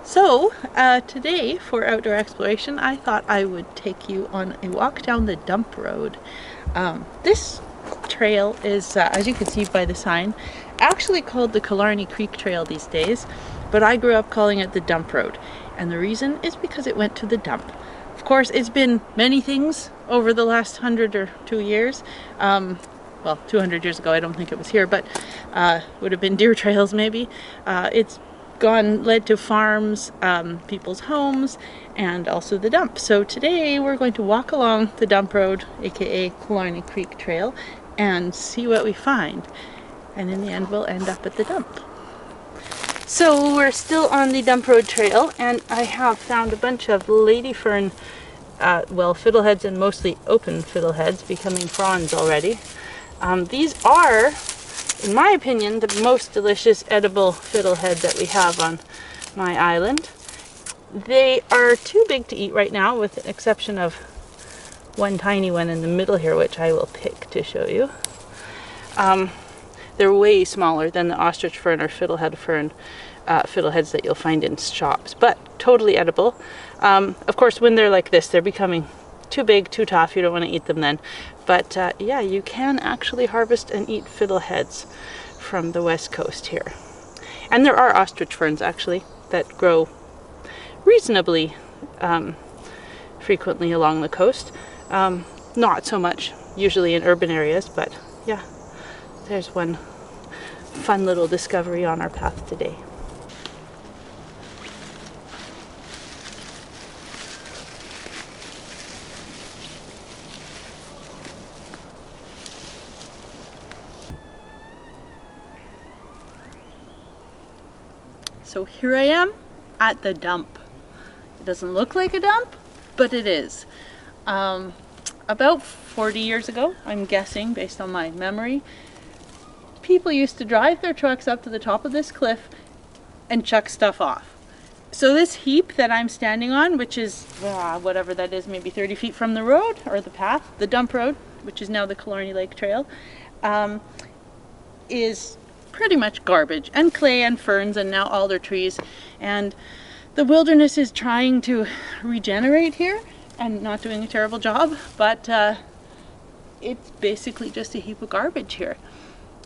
So today for outdoor exploration I thought I would take you on a walk down the dump road. This trail is, as you can see by the sign, actually called the Killarney Creek Trail these days, but I grew up calling it the dump road, and the reason is because it went to the dump. Of course, it's been many things over the last 100 or 2 years. Well, 200 years ago I don't think it was here, but would have been deer trails maybe. It's led to farms, people's homes, and also the dump. So today we're going to walk along the dump road, aka Killarney Creek Trail, and see what we find. And in the end we'll end up at the dump. So we're still on the dump road trail, and I have found a bunch of lady fern, well, fiddleheads, and mostly open fiddleheads becoming fronds already. These are, in my opinion, the most delicious edible fiddlehead that we have on my island. They are too big to eat right now, with the exception of one tiny one in the middle here, which I will pick to show you. They're way smaller than the ostrich fern or fiddlehead fern fiddleheads that you'll find in shops, but totally edible. Of course, when they're like this, they're becoming too big, too tough. You don't want to eat them then. But yeah, you can actually harvest and eat fiddleheads from the west coast here. And there are ostrich ferns actually that grow reasonably frequently along the coast. Not so much usually in urban areas, but yeah, there's one fun little discovery on our path today. So here I am at the dump. It doesn't look like a dump, but it is. About 40 years ago, I'm guessing based on my memory, people used to drive their trucks up to the top of this cliff and chuck stuff off. So this heap that I'm standing on, which is whatever that is, maybe 30 feet from the road or the path, the dump road, which is now the Killarney Lake Trail, is pretty much garbage, and clay and ferns and now alder trees. And the wilderness is trying to regenerate here and not doing a terrible job, but it's basically just a heap of garbage here.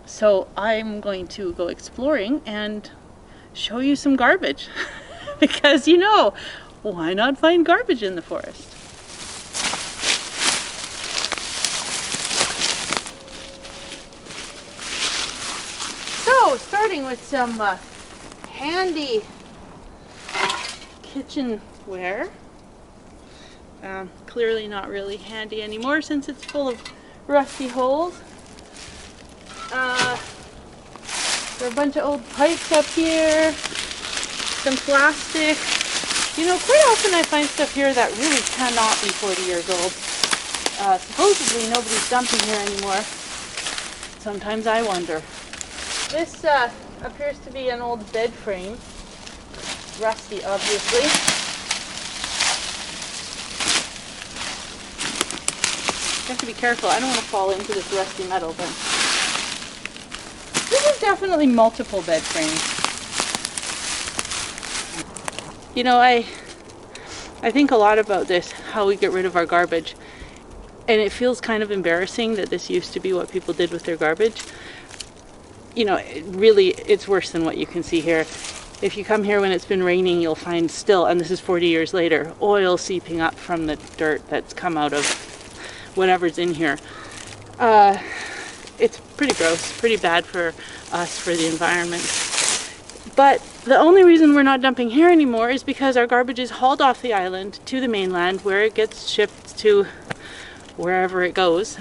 So I'm going to go exploring and show you some garbage because, you know, why not find garbage in the forest? So, starting with some handy kitchenware. Clearly not really handy anymore since it's full of rusty holes. There are a bunch of old pipes up here, some plastic. You know, quite often I find stuff here that really cannot be 40 years old. Supposedly nobody's dumping here anymore. Sometimes I wonder. This appears to be an old bed frame. Rusty, obviously. You have to be careful. I don't want to fall into this rusty metal, but this is definitely multiple bed frames. You know, I think a lot about this, how we get rid of our garbage. And it feels kind of embarrassing that this used to be what people did with their garbage. You know, it's worse than what you can see here. If you come here when it's been raining, you'll find still, and this is 40 years later, oil seeping up from the dirt that's come out of whatever's in here. It's pretty gross, pretty bad for us, for the environment. But the only reason we're not dumping here anymore is because our garbage is hauled off the island to the mainland, where it gets shipped to wherever it goes.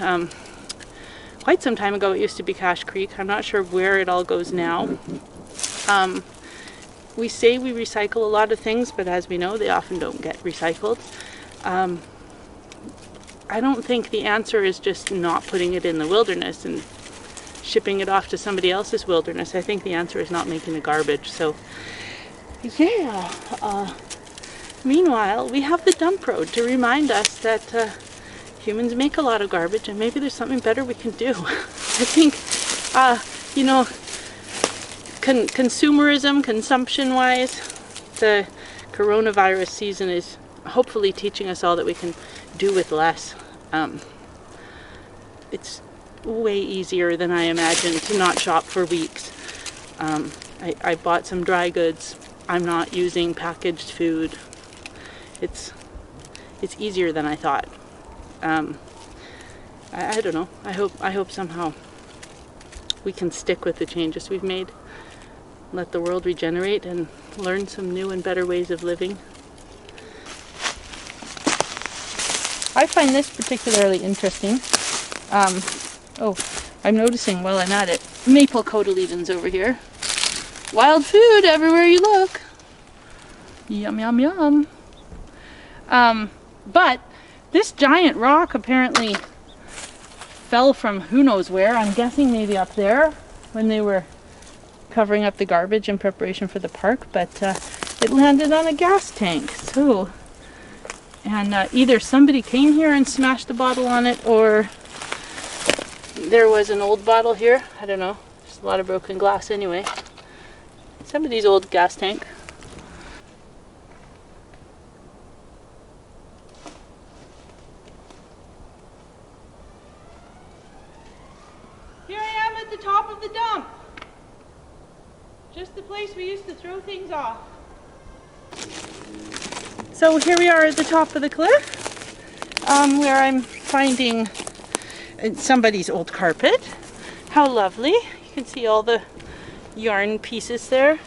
Quite some time ago it used to be Cache Creek. I'm not sure where it all goes now. We say we recycle a lot of things, but as we know, they often don't get recycled. I don't think the answer is just not putting it in the wilderness and shipping it off to somebody else's wilderness. I think the answer is not making the garbage. So yeah, meanwhile, we have the dump road to remind us that humans make a lot of garbage, and maybe there's something better we can do. I think, you know, consumerism, consumption-wise, the coronavirus season is hopefully teaching us all that we can do with less. It's way easier than I imagined to not shop for weeks. I bought some dry goods. I'm not using packaged food. It's easier than I thought. I don't know. I hope somehow we can stick with the changes we've made, let the world regenerate, and learn some new and better ways of living. I find this particularly interesting. I'm noticing while I'm at it, maple cotyledons over here. Wild food everywhere you look. Yum, yum, yum. But this giant rock apparently fell from who knows where. I'm guessing maybe up there when they were covering up the garbage in preparation for the park, but it landed on a gas tank. So, and either somebody came here and smashed a bottle on it, or there was an old bottle here. I don't know. There's a lot of broken glass anyway. Somebody's old gas tank. Here I am at the top of the dump. Just the place we used to throw things off. So here we are at the top of the cliff, where I'm finding somebody's old carpet. How lovely. You can see all the yarn pieces there.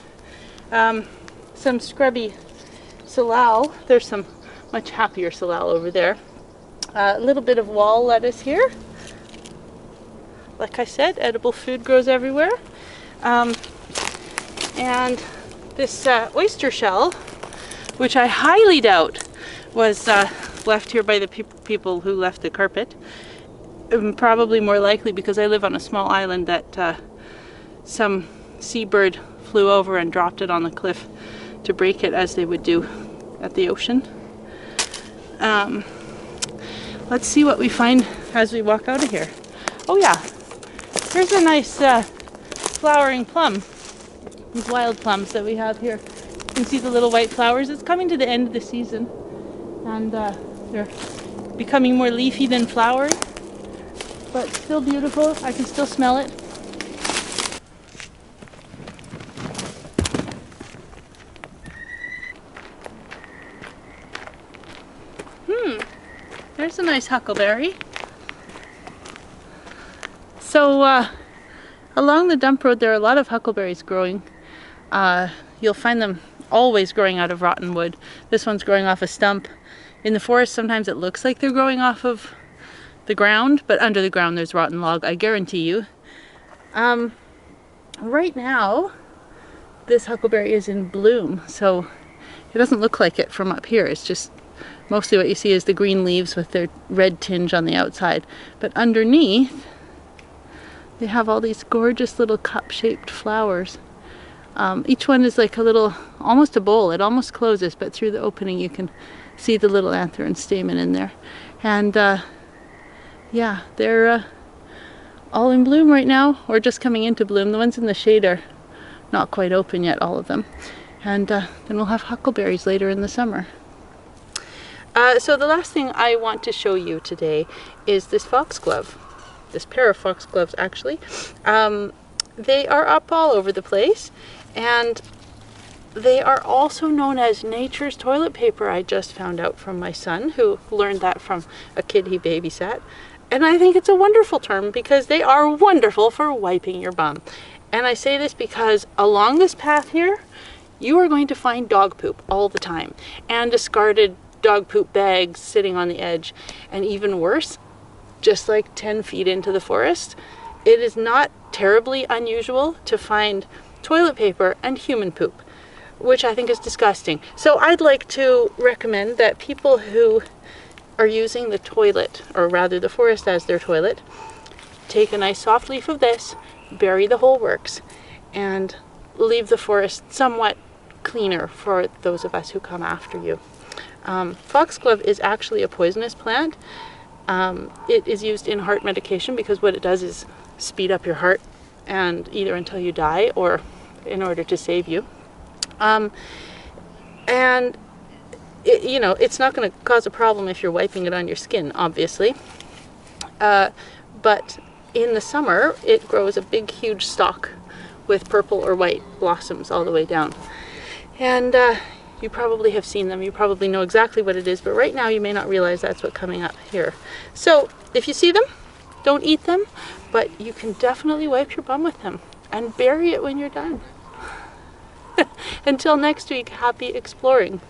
Some scrubby salal. There's some much happier salal over there. A little bit of wall lettuce here. Like I said, edible food grows everywhere. And this oyster shell, which I highly doubt was left here by the people who left the carpet. Probably more likely because I live on a small island that some seabird flew over and dropped it on the cliff to break it, as they would do at the ocean. Let's see what we find as we walk out of here. Oh yeah, here's a nice flowering plum. These wild plums that we have here. You can see the little white flowers. It's coming to the end of the season, and they're becoming more leafy than flowery, but still beautiful. I can still smell it. There's a nice huckleberry. So along the dump road there are a lot of huckleberries growing. You'll find them always growing out of rotten wood. This one's growing off a stump. In the forest sometimes it looks like they're growing off of the ground, but under the ground there's rotten log, I guarantee you. Right now this huckleberry is in bloom, so it doesn't look like it from up here. It's just mostly what you see is the green leaves with their red tinge on the outside. But underneath, they have all these gorgeous little cup-shaped flowers. Each one is like a little, almost a bowl. It almost closes, but through the opening you can see the little anther and stamen in there. And yeah, they're all in bloom right now, or just coming into bloom. The ones in the shade are not quite open yet, all of them. And then we'll have huckleberries later in the summer. So the last thing I want to show you today is this foxglove. This pair of foxgloves, actually. They are up all over the place, and they are also known as nature's toilet paper. I just found out from my son, who learned that from a kid he babysat. And I think it's a wonderful term because they are wonderful for wiping your bum. And I say this because along this path here, you are going to find dog poop all the time, and discarded dog poop bags sitting on the edge. And even worse, just like 10 feet into the forest, it is not terribly unusual to find toilet paper and human poop, which I think is disgusting. So I'd like to recommend that people who are using the toilet, or rather the forest as their toilet, take a nice soft leaf of this, bury the whole works, and leave the forest somewhat cleaner for those of us who come after you. Foxglove is actually a poisonous plant. It is used in heart medication because what it does is speed up your heart, and either until you die or in order to save you. And you know, it's not going to cause a problem if you're wiping it on your skin, obviously. But in the summer, it grows a big, huge stalk with purple or white blossoms all the way down. And you probably have seen them. You probably know exactly what it is, but right now you may not realize that's what's coming up here. So if you see them, don't eat them, but you can definitely wipe your bum with them and bury it when you're done. Until next week, happy exploring.